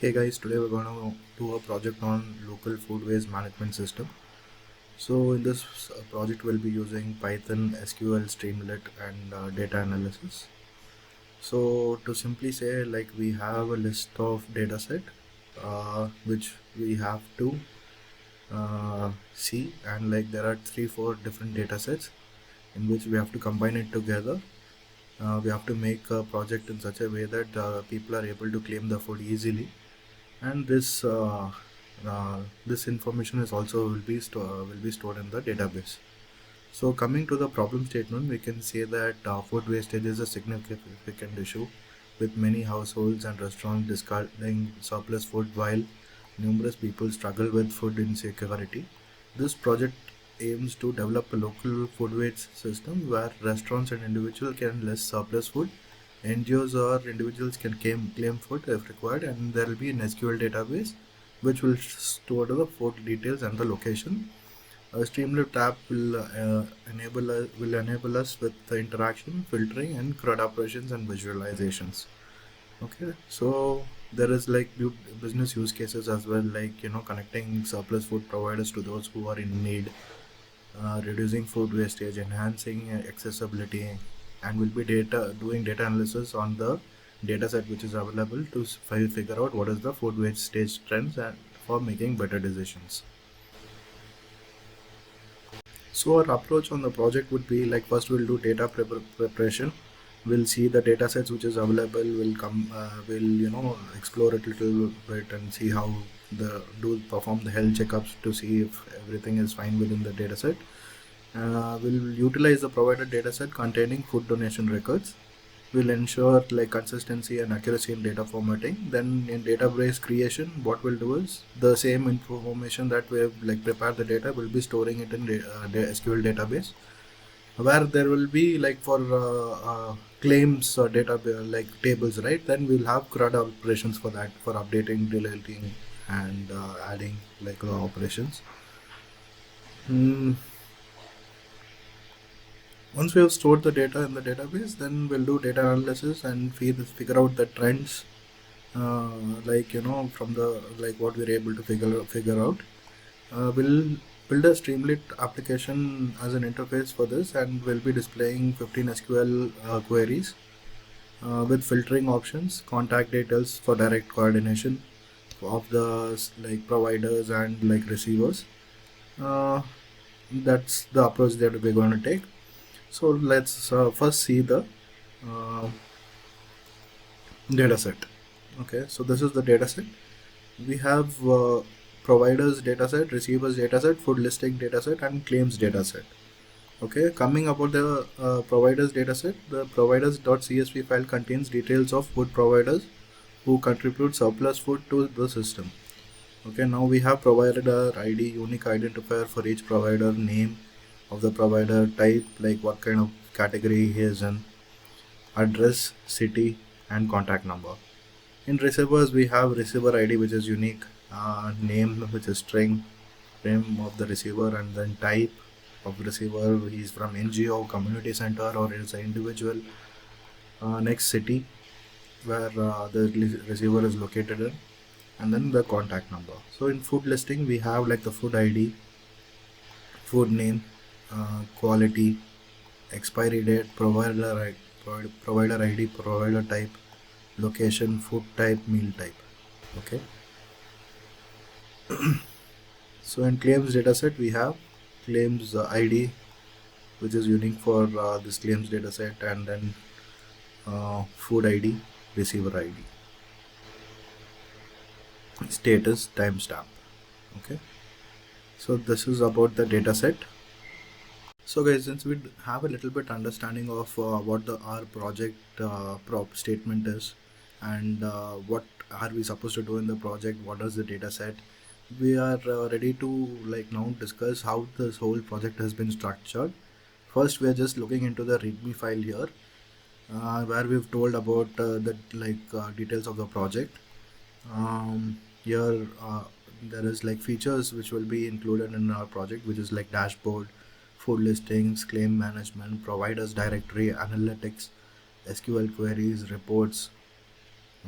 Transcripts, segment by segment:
Hey guys, today we're going to do a project on local food waste management system. So in this project we'll be using Python, SQL, Streamlit and data analysis. So to simply say, like, we have a list of data set which we have to see, and like there are 3-4 different data sets in which we have to combine it together. We have to make a project in such a way that people are able to claim the food easily, and this information is also will be stored in the database. So coming to the problem statement, we can say that food wastage is a significant issue, with many households and restaurants discarding surplus food while numerous people struggle with food insecurity. This project aims to develop a local food waste system where restaurants and individuals can list surplus food. NGOs or individuals can claim food if required, and there will be an SQL database which will store the food details and the location. A Streamlit app will enable us with the interaction, filtering, and CRUD operations and visualizations. Okay, so there is like business use cases as well, like connecting surplus food providers to those who are in need, reducing food wastage, enhancing accessibility, and will be doing data analysis on the data set which is available to figure out what is the food wastage trends and for making better decisions. So our approach on the project would be like, first we'll do data preparation. We'll see the data sets which is available. We'll explore it a little bit and see how the do perform the health checkups to see if everything is fine within the data set. We'll utilize the provided data set containing food donation records. We'll ensure like consistency and accuracy in data formatting. Then in database creation, what we'll do is the same information that we have like prepared the data, we'll be storing it in the SQL database, where there will be like for claims or data like tables, right? Then we'll have CRUD operations for that, for updating, deleting, and adding like the operations. Mm, Once we have stored the data in the database, then we'll do data analysis and figure out the trends, from the like what we're able to figure out. We'll build a Streamlit application as an interface for this, and we'll be displaying 15 SQL queries with filtering options, contact details for direct coordination of the like providers and like receivers. Uh, that's the approach that we're going to take. So let's first see the uh, data set. Okay, so this is the data set. We have providers dataset, receivers dataset, food listing dataset, and claims dataset. Okay, coming about the providers dataset, the providers.csv file contains details of food providers who contribute surplus food to the system. Okay, now we have provider ID, unique identifier for each provider, name of the provider, type, like what kind of category he is in, address, city, and contact number. In receivers, we have receiver ID, which is unique, name, which is string, name of the receiver, and then type of receiver. He's from NGO, community center, or is an individual. Next, city, where the receiver is located in, and then the contact number. So in food listing, we have like the food ID, food name, quality, expiry date, provider ID, provider type, location, food type, meal type. Okay. So in claims dataset, we have claims ID, which is unique for this claims dataset, and then food ID, receiver ID, status, timestamp. Okay. So this is about the dataset. So guys, since we have a little bit understanding of what the our project prop statement is, and what are we supposed to do in the project, what is the data set, we are ready to like now discuss how this whole project has been structured. First, we are just looking into the readme file here, where we've told about the details of the project. Here there is like features which will be included in our project, which is like dashboard, food listings, claim management, providers directory, analytics, SQL queries, reports,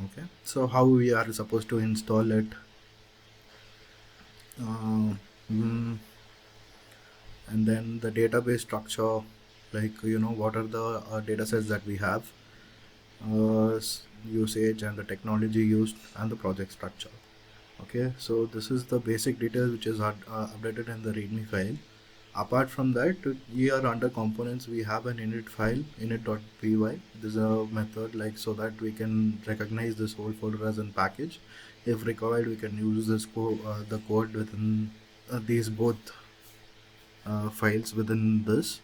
Okay, so how we are supposed to install it? uh, mm, and then the database structure, like what are the data sets that we have, usage and the technology used, and the project structure. Okay, so this is the basic details which is updated in the readme file. Apart from that, here under components we have an init file, init.py. This is a method like so that we can recognize this whole folder as a package. If required, we can use the code within these both files within this.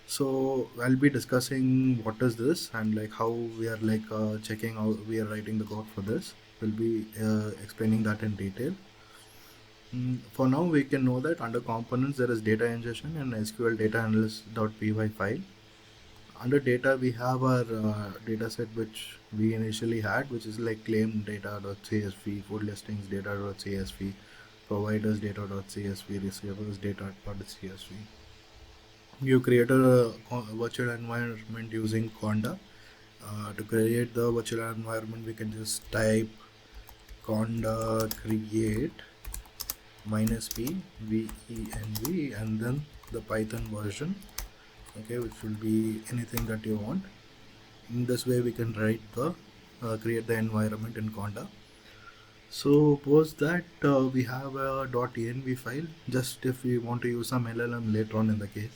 So I'll be discussing what is this and like how we are like checking how we are writing the code for this. We'll be explaining that in detail. For now, we can know that under components there is data ingestion and SQL data analyst.py file. Under data, we have our data set which we initially had, which is like claim data.csv, food listings data.csv, providers data.csv, receivers data.csv. You create a virtual environment using Conda. To create the virtual environment, we can just type conda create -p venv and then the Python version, okay, which will be anything that you want. In this way, we can write the create the environment in Conda. So post that we have a .env file, just if we want to use some LLM later on in the case.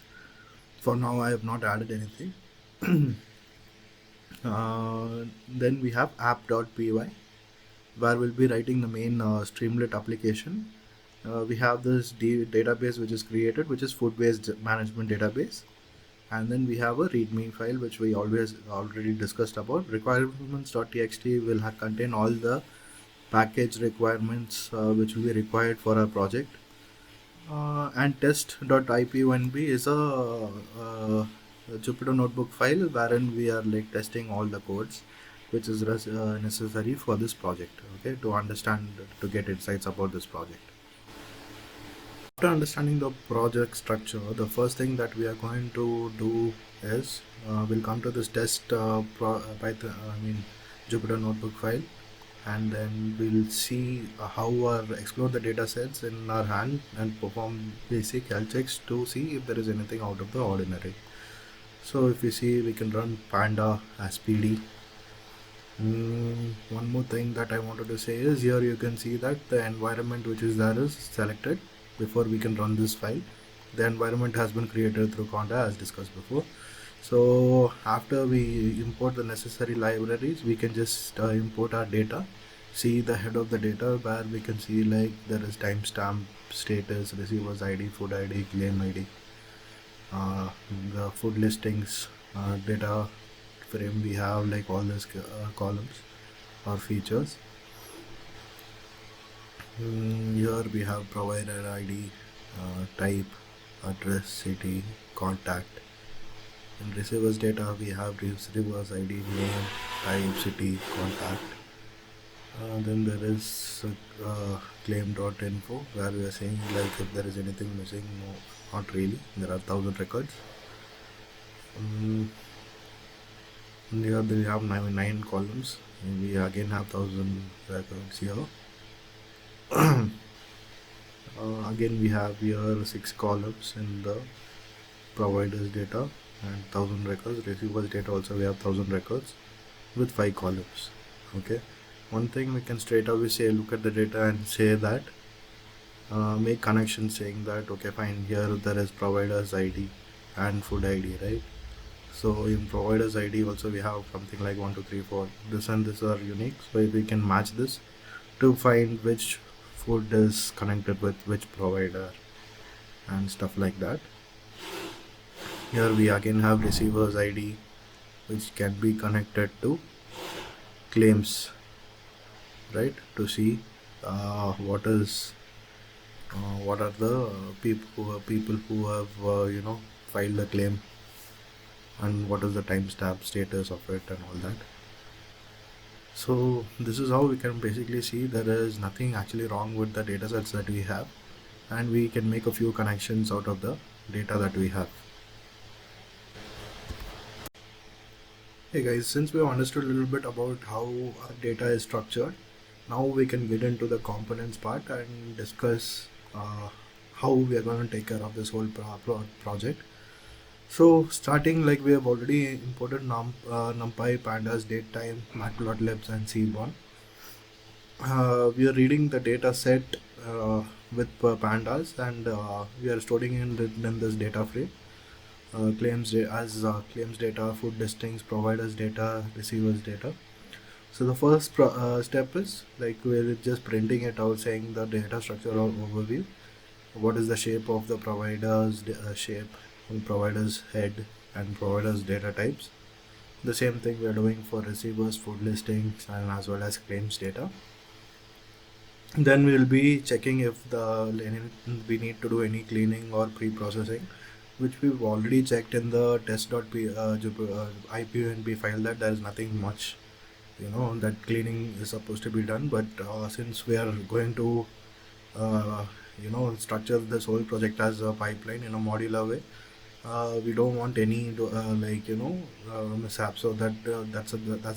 For now, I have not added anything. Then we have app.py, where we'll be writing the main Streamlit application. We have this database which is created, which is food-based management database. And then we have a readme file which we already discussed about. Requirements.txt will contain all the package requirements which will be required for our project. And test.ip1b is a Jupyter notebook file wherein we are like testing all the codes which is necessary for this project, okay, to understand, to get insights about this project. After understanding the project structure, the first thing that we are going to do is we'll come to this test Python, Jupyter notebook file, and then we'll see how our explore the data sets in our hand and perform basic health checks to see if there is anything out of the ordinary. So if you see, we can run panda as pd. One more thing that I wanted to say is here you can see that the environment which is there is selected before we can run this file. The environment has been created through Conda as discussed before. So after we import the necessary libraries, we can just import our data. See the head of the data where we can see like there is timestamp, status, receiver's ID, food ID, claim ID, the food listings, data frame. We have like all these columns or features. Here we have provider ID, type, address, city, contact. In receivers data, we have receivers ID, name, type, city, contact. Then there is claim.info where we are saying like if there is anything missing. No, not really. There are 1000 records. Here we have 9 columns. And we again have 1000 records here. Again we have here 6 columns in the providers data and 1000 records. Receivers data also we have 1000 records with 5 columns. Okay, one thing we can straight away say, look at the data and say that make connection saying that okay fine, here there is providers ID and food ID, right? So in providers ID also we have something like 1 2 3 4, this and this are unique, so we can match this to find which food is connected with which provider and stuff like that. Here we again have receivers ID which can be connected to claims, right, to see what are the people who have filed the claim and what is the timestamp status of it and all that. So this is how we can basically see there is nothing actually wrong with the data sets that we have, and we can make a few connections out of the data that we have. Hey guys, since we have understood a little bit about how our data is structured, now we can get into the components part and discuss how we are going to take care of this whole project. So starting, like, we have already imported NumPy, Pandas, DateTime, Matplotlibs, and Seaborn. We are reading the data set with Pandas, and we are storing in this data frame. Claims data, food listings, providers data, receivers data. So the first step is, like, we're just printing it out, saying the data structure or overview. What is the shape of the provider's shape, provider's head, and provider's data types. The same thing we are doing for receivers, food listings, and as well as claims data. Then we will be checking if we need to do any cleaning or pre-processing, which we've already checked in the IPUNB file, that there is nothing much, that cleaning is supposed to be done. But since we are going to structure this whole project as a pipeline in a modular way, we don't want any mishap. So that's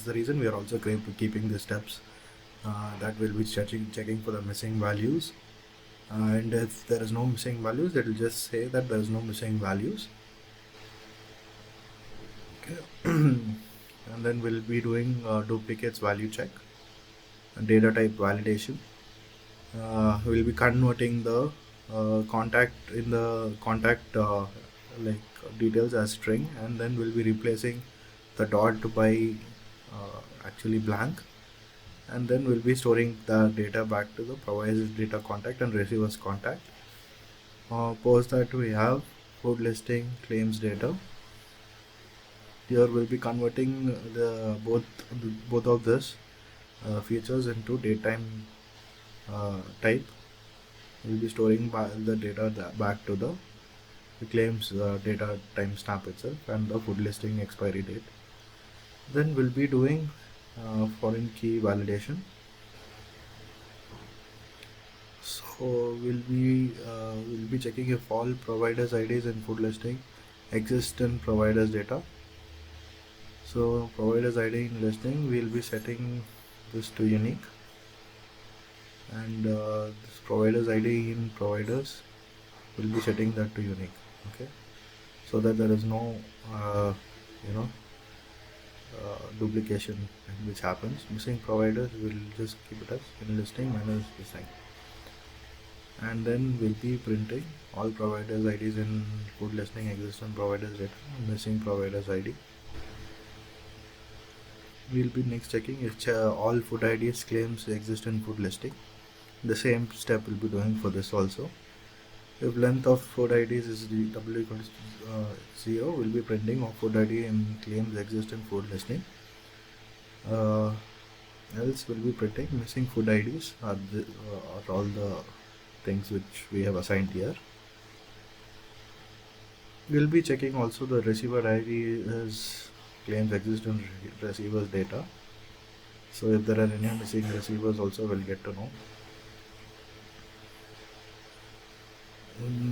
the reason we are also keeping the steps that will be checking for the missing values. And if there is no missing values, it will just say that there is no missing values. Okay. And then we'll be doing duplicates value check, data type validation. We'll be converting the contact details as string, and then we'll be replacing the dot by actually blank, and then we'll be storing the data back to the provider's data contact and receiver's contact. Post that, we have food listing, claims data. Here we'll be converting the both of this features into datetime type. We'll be storing the data back to the claims data timestamp itself and the food listing expiry date. Then we'll be doing foreign key validation. So we'll be checking if all providers IDs in food listing exist in providers data. So providers ID in listing, we'll be setting this to unique, and this providers ID in providers, we'll be setting that to unique. Okay, so that there is no duplication which happens. Missing providers, we'll just keep it as in listing minus missing. And then we'll be printing all providers IDs in food listing exist in providers data, missing providers ID. We'll be next checking if all food IDs claims exist in food listing. The same step we'll be doing for this also. If length of food IDs is w equals 0, we'll be printing of food ID and claims exist in food listing. Else we'll be printing missing food IDs are all the things which we have assigned here. We'll be checking also the receiver ID is claims exist in receivers data. So if there are any missing receivers also, we'll get to know.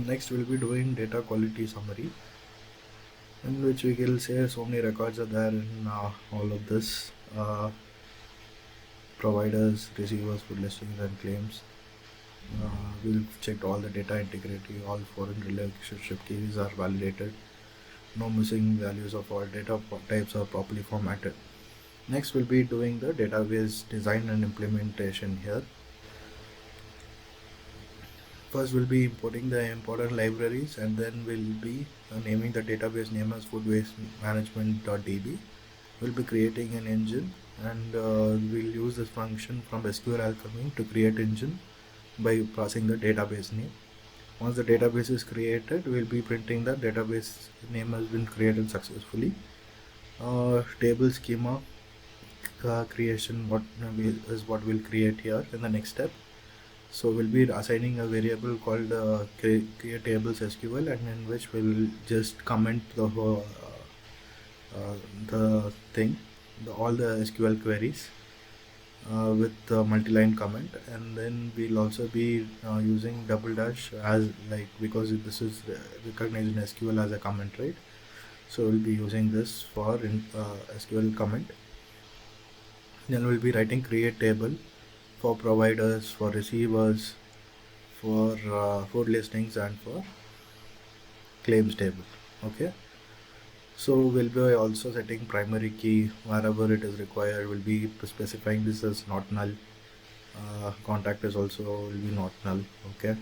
Next we'll be doing data quality summary, in which we will say so many records are there in all of this providers, receivers, food listings, and claims. We'll check all the data integrity, all foreign relationship keys are validated, no missing values of all data types are properly formatted. Next we'll be doing the database design and implementation here. First we'll be importing the important libraries, and then we'll be naming the database name as food waste management.db. We'll be creating an engine, and we'll use this function from SQL Alchemy to create engine by passing the database name. Once the database is created, we'll be printing that database name has been created successfully. Table schema creation is what we'll create here in the next step. So we'll be assigning a variable called create tables SQL, and in which we'll just comment the all the SQL queries with multi-line comment. And then we'll also be using double dash as because this is recognized in SQL as a comment, right? So we'll be using this for SQL comment. Then we'll be writing create table for providers, for receivers, for food listings, and for claims table. Okay. So we'll be also setting primary key wherever it is required. We'll be specifying this as not null. Contact is also will be not null. Okay.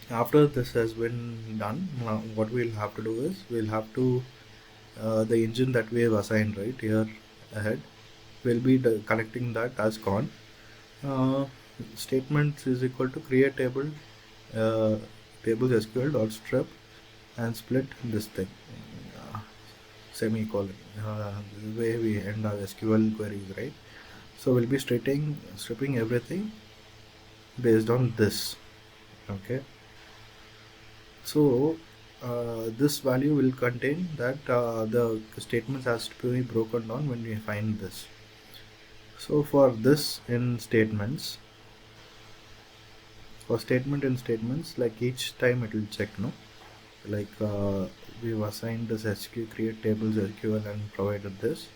After this has been done, now what we'll have to do is we'll have to the engine that we have assigned right here ahead. We'll be collecting that as con. Uh, Statements is equal to create table tables SQL dot strip and split this thing semicolon the way we end our SQL queries, right? So we'll be stripping everything based on this. Okay. So this value will contain that the statements has to be broken down when we find this. So for this in statements, for statement in statements, like each time it will check, no? Like we've assigned this SQL create tables SQL and provided this.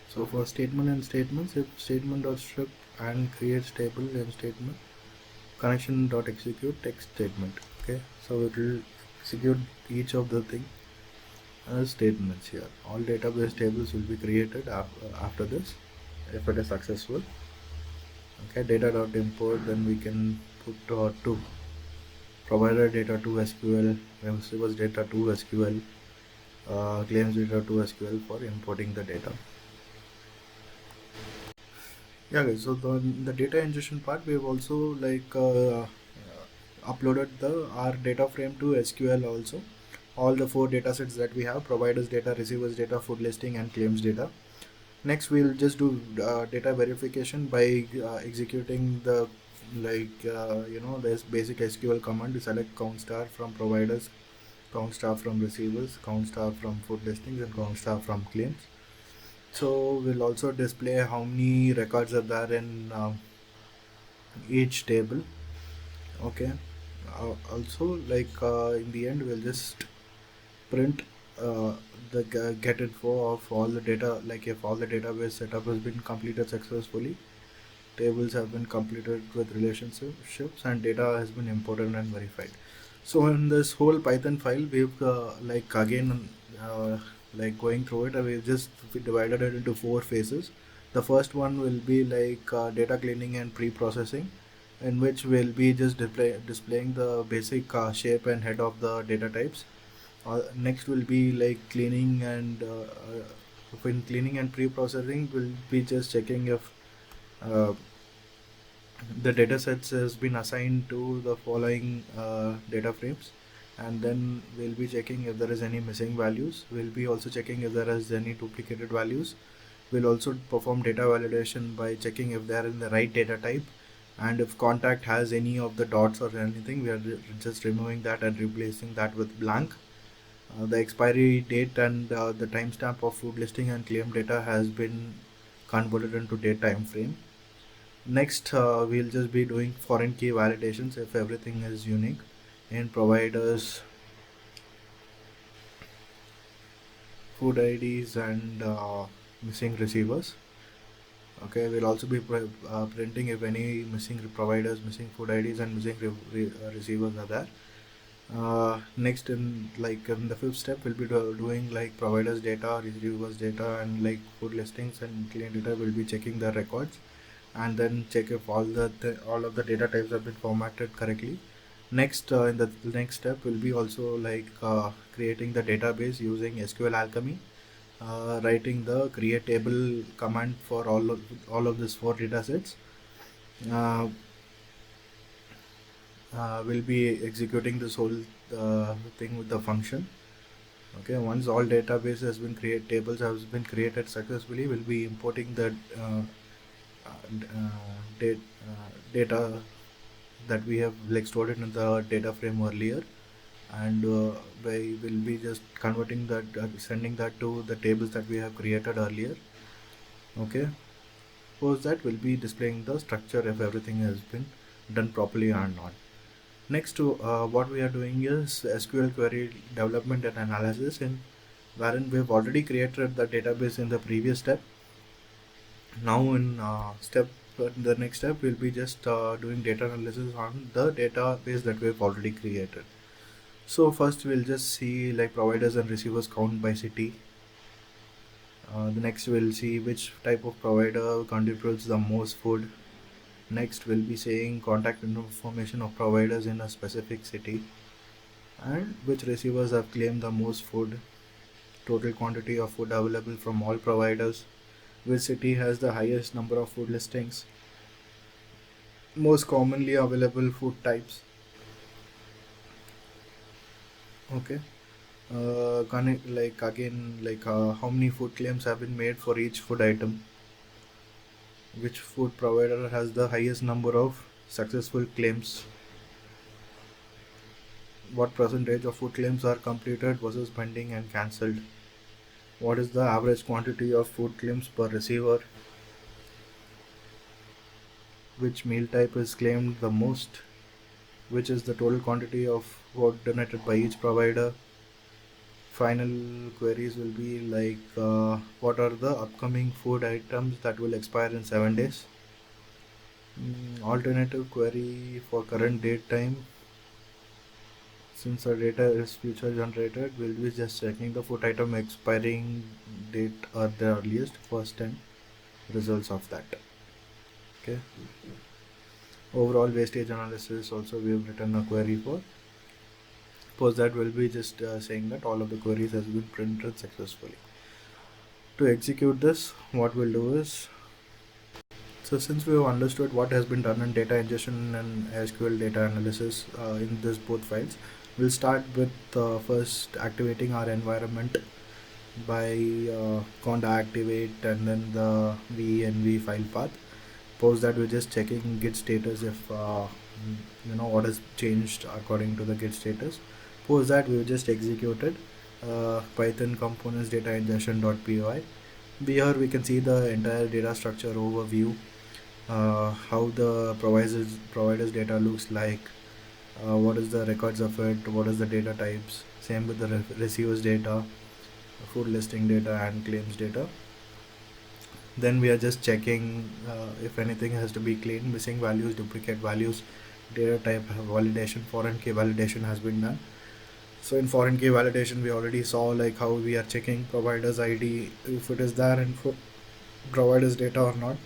So for statement and statements, if statement dot strip and creates table and statement connection dot execute text statement. Okay, so it will execute each of the thing as statements here. All database tables will be created after this if it is successful. Okay, data dot import, then we can put to provider data to SQL, receivers data to SQL, claims data to SQL for importing the data. Yeah guys, so the data ingestion part, we have also like uploaded the our data frame to SQL also. All the 4 data sets that we have: providers data, receivers data, food listing, and claims data. Next we'll just do data verification by executing the this basic SQL command to select count star from providers, count star from receivers, count star from food listings, and count star from claims. So we'll also display how many records are there in each table. Okay. Also, like in the end, we'll just print the get info of all the data. Like if all the database setup has been completed successfully, tables have been completed with relationships, and data has been imported and verified. So in this whole Python file, we've like again like going through it, we've just divided it into 4 phases. The first one will be like data cleaning and pre-processing, in which we'll be just displaying the basic shape and head of the data types. Next will be like cleaning and when cleaning and pre-processing, we'll be just checking if uh, the data sets has been assigned to the following data frames, and then we'll be checking if there is any missing values. We'll be also checking if there is any duplicated values. We'll also perform data validation by checking if they are in the right data type, and if contact has any of the dots or anything, we are just removing that and replacing that with blank. The expiry date and the timestamp of food listing and claim data has been converted into date time frame. Next, we'll just be doing foreign key validations if everything is unique in providers, food IDs, and missing receivers. Okay, we'll also be printing if any missing providers, missing food IDs, and missing receivers are there. Next, in the 5th step, we'll be doing like providers data, receivers data, and like food listings and clean data. We'll be checking the records and then check if all of the data types have been formatted correctly. Next, in the next step, we'll be also like creating the database using SQL Alchemy, writing the create table command for all of these 4 data sets. We'll be executing this whole thing with the function. Okay, once all database has been tables has been created successfully, we'll be importing the data that we have like stored it in the data frame earlier, and we will be just converting that, sending that to the tables that we have created earlier. Okay, Post that will be displaying the structure if everything has been done properly or not. Next, what we are doing is SQL query development and analysis, in wherein we've already created the database in the previous step. Now in the next step will be just doing data analysis on the database that we've already created. So first we'll just see like providers and receivers count by city. The next we'll see which type of provider contributes the most food. Next we'll be saying contact information of providers in a specific city, and which receivers have claimed the most food, total quantity of food available from all providers, which city has the highest number of food listings, most commonly available food types. Okay. Connect, like again, like how many food claims have been made for each food item, which food provider has the highest number of successful claims, what percentage of food claims are completed versus pending and cancelled, what is the average quantity of food claims per receiver, which meal type is claimed the most, which is the total quantity of food donated by each provider. Final queries will be like what are the upcoming food items that will expire in 7 days. Alternative query for current date time, since our data is future generated, we'll be just checking the food item expiring date or the earliest first and results of that. Okay. Overall wastage analysis also we have written a query for. Post that will be just saying that all of the queries has been printed successfully. To execute this, what we'll do is, so since we have understood what has been done in data ingestion and SQL data analysis in this both files, we'll start with first activating our environment by conda activate and then the venv file path. Post that we're just checking git status if what has changed according to the git status. Post that we just executed python components data ingestion.py. Here we can see the entire data structure overview, how the providers data looks like, what is the records of it, what is the data types, same with the receivers data, food listing data and claims data. Then we are just checking if anything has to be cleaned, missing values, duplicate values, data type validation, foreign key validation has been done. So in foreign key validation we already saw like how we are checking providers ID if it is there in providers data or not,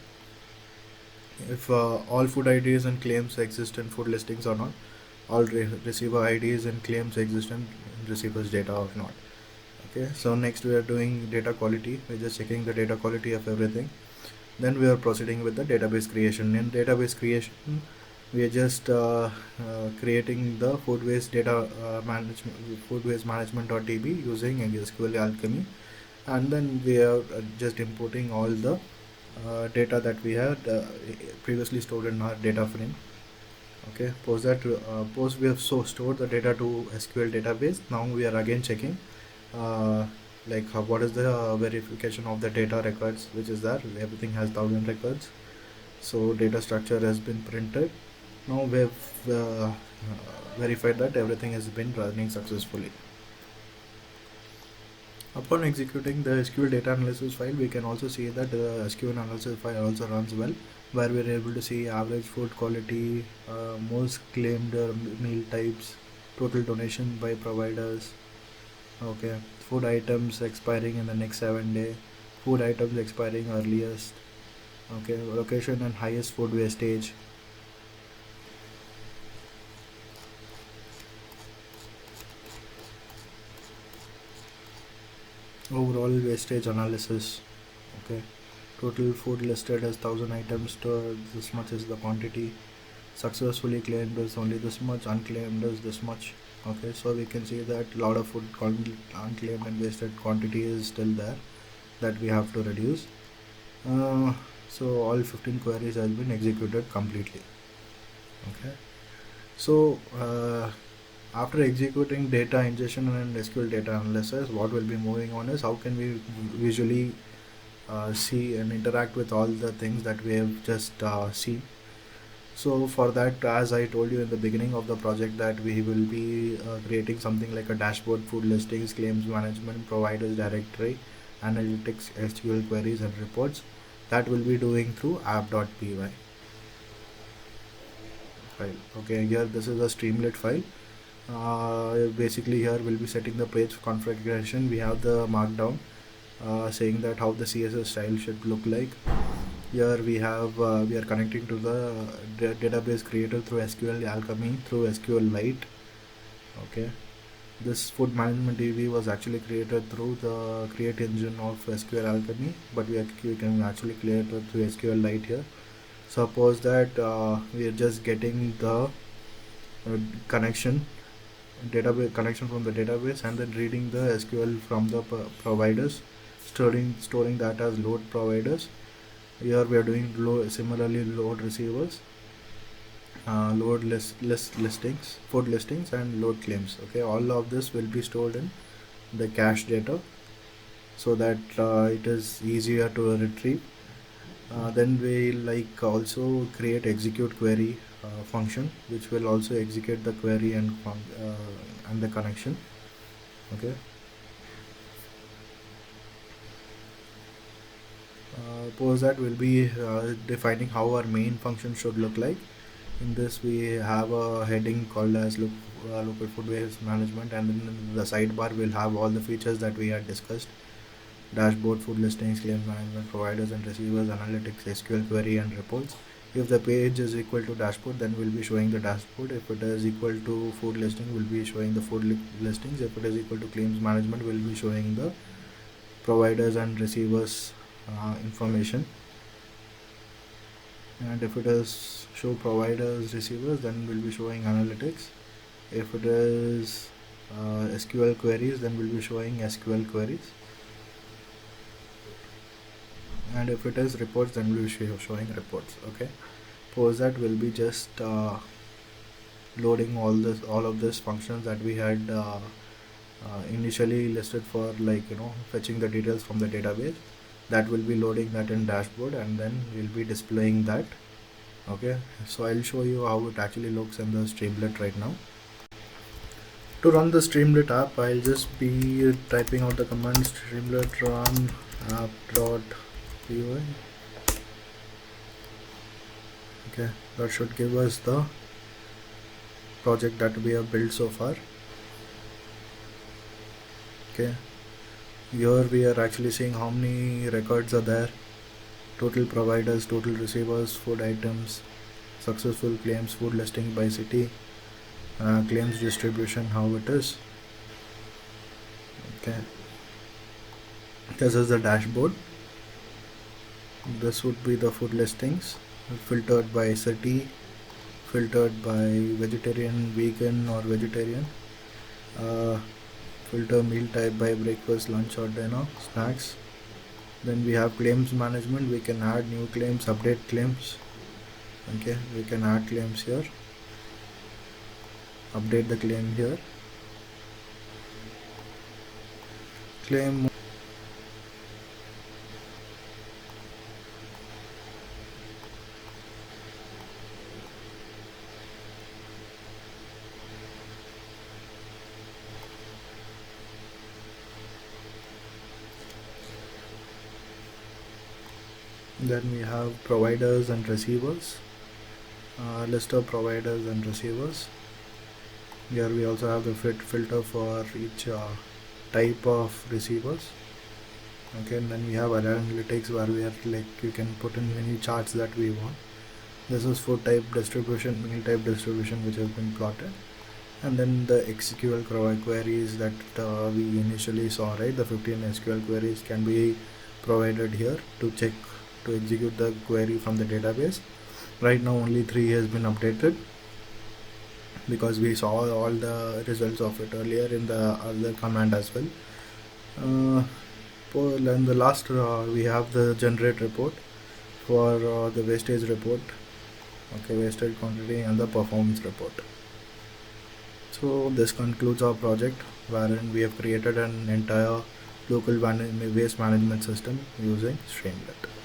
if all food IDs and claims exist in food listings or not, all receiver IDs and claims exist in receivers data or not. Okay, so next we are doing data quality. We're just checking the data quality of everything. Then we are proceeding with the database creation. In database creation we are just creating the food waste data management, food waste management.db using SQL alchemy, and then we are just importing all the data that we had previously stored in our data frame. Okay, post we have stored the data to SQL database. Now we are again checking what is the verification of the data records, which is there. Everything has 1000 records, so data structure has been printed. Now we have verified that everything has been running successfully. Upon executing the SQL data analysis file, we can also see that the SQL analysis file also runs well, where we are able to see average food quality, most claimed meal types, total donation by providers. Okay, food items expiring in the next 7 days, food items expiring earliest. Okay, location and highest food wastage. Overall wastage analysis. Okay, total food listed as 1000 items, to this much is the quantity, successfully claimed is only this much, unclaimed is this much. Okay, so we can see that a lot of food unclaimed and wasted quantity is still there that we have to reduce. So all 15 queries has been executed completely. Okay, so after executing data ingestion and SQL data analysis, what will be moving on is how can we visually see and interact with all the things that we have just seen. So for that, as I told you in the beginning of the project, that we will be creating something like a dashboard, food listings, claims management, providers directory, analytics, SQL queries and reports. That will be doing through app.py file. Okay, here this is a Streamlit file. Basically here we'll be setting the page configuration. We have the markdown saying that how the CSS style should look like. Here we have we are connecting to the database creator through SQL Alchemy through SQLite. Okay, this food management DB was actually created through the create engine of SQL Alchemy, but we can actually create it through SQLite here. Suppose that we are just getting the connection database connection from the database and then reading the SQL from the providers, storing that as load providers. Here we are doing similarly load receivers, load listings, food listings and load claims. Okay, all of this will be stored in the cache data so that it is easier to retrieve. Then we like also create execute query function, which will also execute the query and the connection. Okay, post that will be defining how our main function should look like. In this we have a heading called as local food waste management, and then the sidebar will have all the features that we had discussed: dashboard, food listings, claims management, providers and receivers, analytics, SQL query and reports. If the page is equal to dashboard, then we'll be showing the dashboard. If it is equal to food listing, we'll be showing the food listings. If it is equal to claims management, we'll be showing the providers and receivers information. And if it is show providers receivers, then we'll be showing analytics. If it is SQL queries, then we'll be showing SQL queries. And if it is reports, then we'll be showing reports. Okay, post that will be just loading all of this functions that we had initially listed for, like fetching the details from the database. That will be loading that in dashboard, and then we'll be displaying that. Okay, so I'll show you how it actually looks in the Streamlit right now. To run the Streamlit app, I'll just be typing out the command Streamlit run app.py. Okay, that should give us the project that we have built so far. Okay, here we are actually seeing how many records are there: total providers, total receivers, food items, successful claims, food listing by city, claims distribution, how it is. Okay, this is the dashboard. This would be the food listings filtered by city, filtered by vegetarian, vegan or vegetarian, filter meal type by breakfast, lunch or dinner, snacks. Then we have claims management. We can add new claims, update claims. Okay, we can add claims here, update the claim here, claim. Then we have providers and receivers, list of providers and receivers. Here we also have the filter for each type of receivers. Okay, and then we have analytics, where we are like you can put in any charts that we want. This is food type distribution, meal type distribution, which has been plotted. And then the SQL queries that we initially saw, right? The 15 SQL queries can be provided here to execute the query from the database. Right now only 3 has been updated because we saw all the results of it earlier in the other command as well. And the last we have the generate report for the wastage report. Okay, wastage quantity and the performance report. So this concludes our project, wherein we have created an entire local waste management system using Streamlit.